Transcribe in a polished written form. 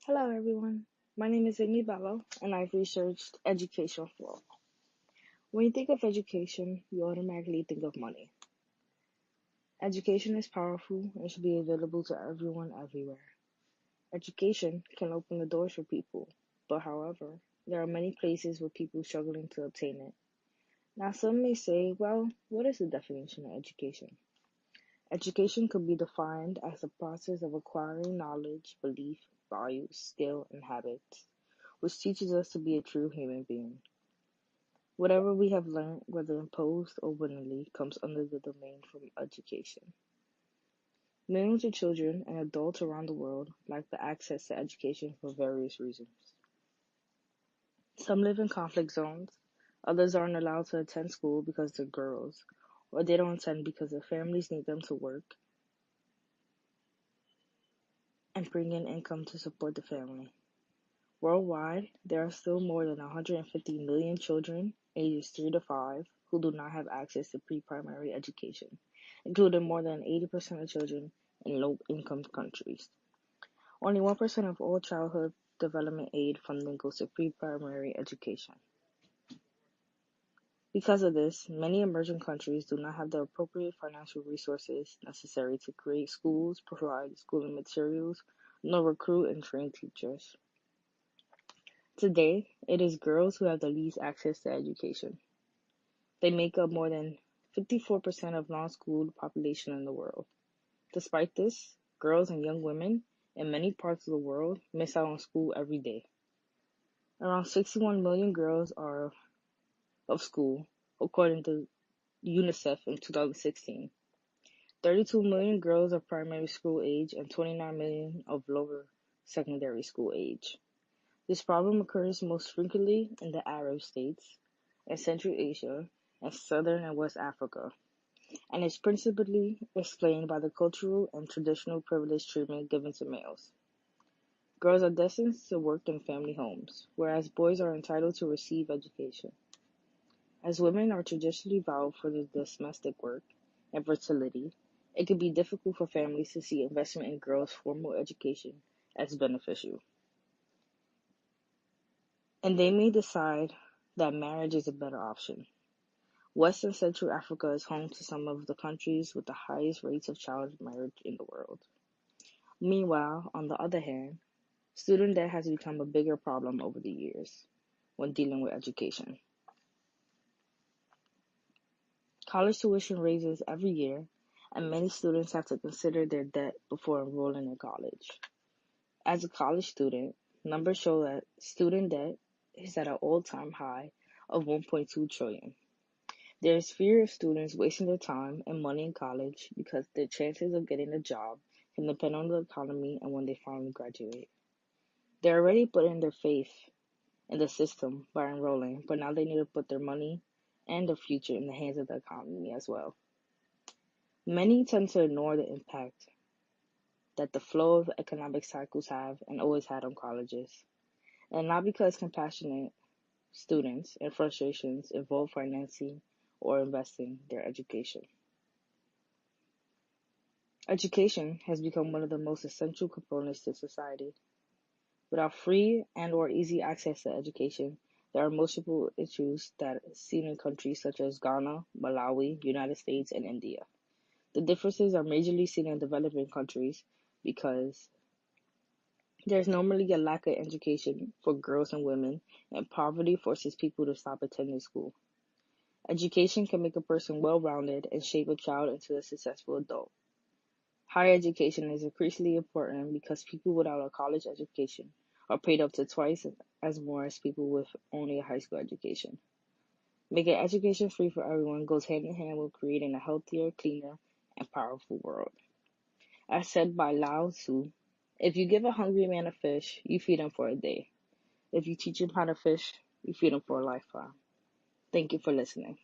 Hello, everyone. My name is Amy Bello, and I've researched education for. When you think of education, you automatically think of money. Education is powerful and should be available to everyone everywhere. Education can open the doors for people, but however, there are many places where people struggling to obtain it. Now, some may say, well, what is the definition of education? Education could be defined as the process of acquiring knowledge, belief, values, skill, and habits, which teaches us to be a true human being. Whatever we have learned, whether imposed or willingly, comes under the domain from education. Millions of children and adults around the world lack the access to education for various reasons. Some live in conflict zones, others aren't allowed to attend school because they're girls, or they don't attend because their families need them to work and bring in income to support the family. Worldwide, there are still more than 150 million children ages 3 to 5 who do not have access to pre-primary education, including more than 80% of children in low-income countries. Only 1% of all childhood development aid funding goes to pre-primary education. Because of this, many emerging countries do not have the appropriate financial resources necessary to create schools, provide schooling materials, nor recruit and train teachers. Today, it is girls who have the least access to education. They make up more than 54% of non-schooled population in the world. Despite this, girls and young women in many parts of the world miss out on school every day. Around 61 million girls are of school, according to UNICEF in 2016. 32 million girls of primary school age and 29 million of lower secondary school age. This problem occurs most frequently in the Arab states, in Central Asia, and Southern and West Africa, and is principally explained by the cultural and traditional privileged treatment given to males. Girls are destined to work in family homes, whereas boys are entitled to receive education. As women are traditionally valued for their domestic work and fertility, it can be difficult for families to see investment in girls' formal education as beneficial. And they may decide that marriage is a better option. West and Central Africa is home to some of the countries with the highest rates of child marriage in the world. Meanwhile, on the other hand, student debt has become a bigger problem over the years when dealing with education. College tuition raises every year, and many students have to consider their debt before enrolling in college. As a college student, numbers show that student debt is at an all-time high of 1.2 trillion. There is fear of students wasting their time and money in college because their chances of getting a job can depend on the economy and when they finally graduate. They're already putting their faith in the system by enrolling, but now they need to put their money and their future in the hands of the economy as well. Many tend to ignore the impact that the flow of economic cycles have and always had on colleges, and not because compassionate students and frustrations involve financing or investing their education. Education has become one of the most essential components to society. Without free and or easy access to education, there are multiple issues that seen in countries such as Ghana, Malawi, United States, and India. The differences are majorly seen in developing countries because there's normally a lack of education for girls and women, and poverty forces people to stop attending school. Education can make a person well-rounded and shape a child into a successful adult. Higher education is increasingly important because people without a college education are paid up to twice as more as people with only a high school education. Making education free for everyone goes hand in hand with creating a healthier, cleaner, and powerful world. As said by Lao Tzu, if you give a hungry man a fish, you feed him for a day. If you teach him how to fish, you feed him for a lifetime. Thank you for listening.